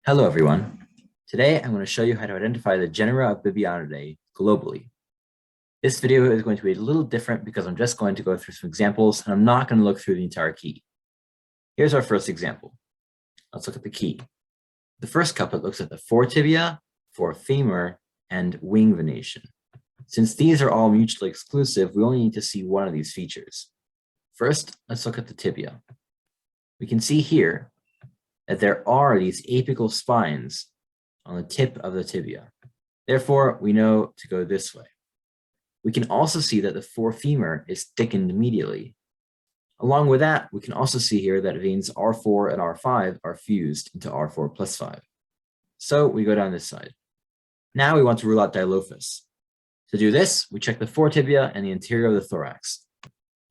Hello, everyone. Today, I'm going to show you how to identify the genera of Bibionidae globally. This video is going to be a little different because I'm just going to go through some examples and I'm not going to look through the entire key. Here's our first example. Let's look at the key. The first couplet looks at the foretibia, forefemur, and wing venation. Since these are all mutually exclusive, we only need to see one of these features. First, let's look at the tibia. We can see here that there are these apical spines on the tip of the tibia. Therefore, we know to go this way. We can also see that the forefemur is thickened medially. Along with that, we can also see here that veins R4 and R5 are fused into R4 plus 5. So we go down this side. Now we want to rule out Dilophus. To do this, we check the foretibia and the interior of the thorax.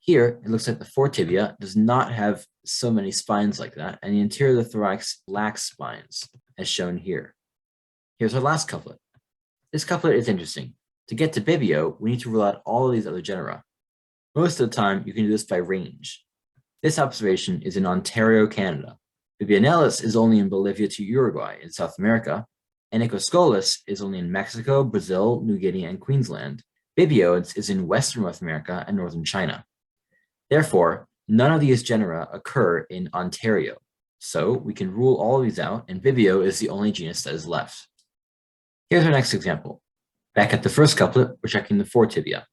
Here, it looks like the foretibia does not have so many spines like that, and the interior of the thorax lacks spines, as shown here. Here's our last couplet. This couplet is interesting. To get to Bibio, we need to rule out all of these other genera. Most of the time, you can do this by range. This observation is in Ontario, Canada. Bibionalis is only in Bolivia to Uruguay in South America, and Icoscolus is only in Mexico, Brazil, New Guinea, and Queensland. Bibiodes is in Western North America and Northern China. Therefore, none of these genera occur in Ontario, so we can rule all of these out, and Bibio is the only genus that is left. Here's our next example. Back at the first couplet, we're checking the foretibia.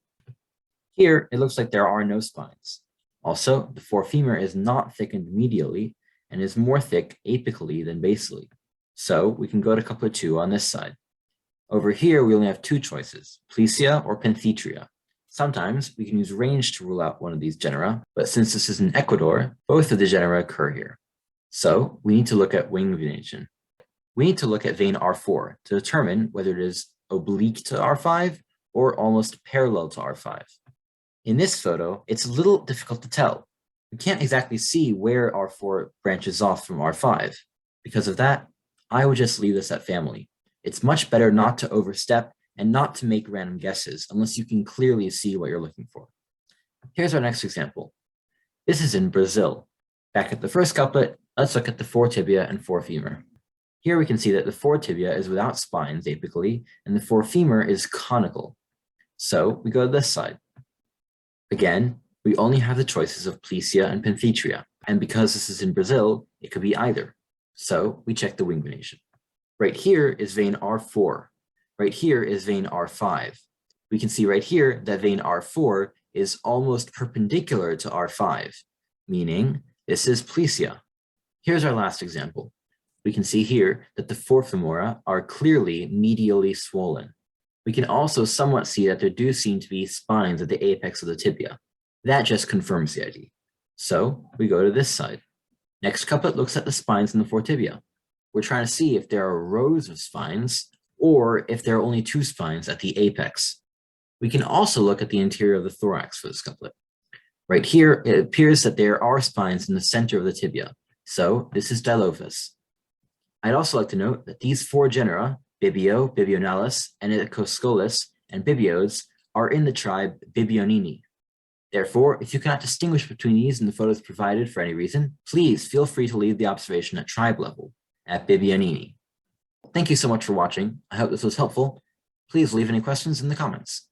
Here, it looks like there are no spines. Also, the forefemur is not thickened medially and is more thick apically than basally. So we can go to couplet 2 on this side. Over here, we only have two choices, Plesia or Panthetria. Sometimes we can use range to rule out one of these genera, but since this is in Ecuador, both of the genera occur here. So we need to look at wing venation. We need to look at vein R4 to determine whether it is oblique to R5 or almost parallel to R5. In this photo, it's a little difficult to tell. We can't exactly see where R4 branches off from R5. Because of that, I would just leave this at family. It's much better not to overstep and not to make random guesses unless you can clearly see what you're looking for. Here's our next example. This is in Brazil. Back at the first couplet, let's look at the foretibia and forefemur. Here we can see that the foretibia is without spines apically, and the forefemur is conical. So we go to this side. Again, we only have the choices of Plesia and Panthetria, and because this is in Brazil, it could be either. So we check the wing venation. Right here is vein R4. Right here is vein R5. We can see right here that vein R4 is almost perpendicular to R5, meaning this is Plesia. Here's our last example. We can see here that the forefemora are clearly medially swollen. We can also somewhat see that there do seem to be spines at the apex of the tibia. That just confirms the idea. So we go to this side. Next couplet looks at the spines in the foretibia. We're trying to see if there are rows of spines or if there are only two spines at the apex. We can also look at the interior of the thorax for this couplet. Right here, it appears that there are spines in the center of the tibia, so this is Dilophus. I'd also like to note that these four genera, Bibio, Bibionalis, and Icoscolus, and Bibiodes, are in the tribe Bibionini. Therefore, if you cannot distinguish between these in the photos provided for any reason, please feel free to leave the observation at tribe level, at Bibionini. Thank you so much for watching. I hope this was helpful. Please leave any questions in the comments.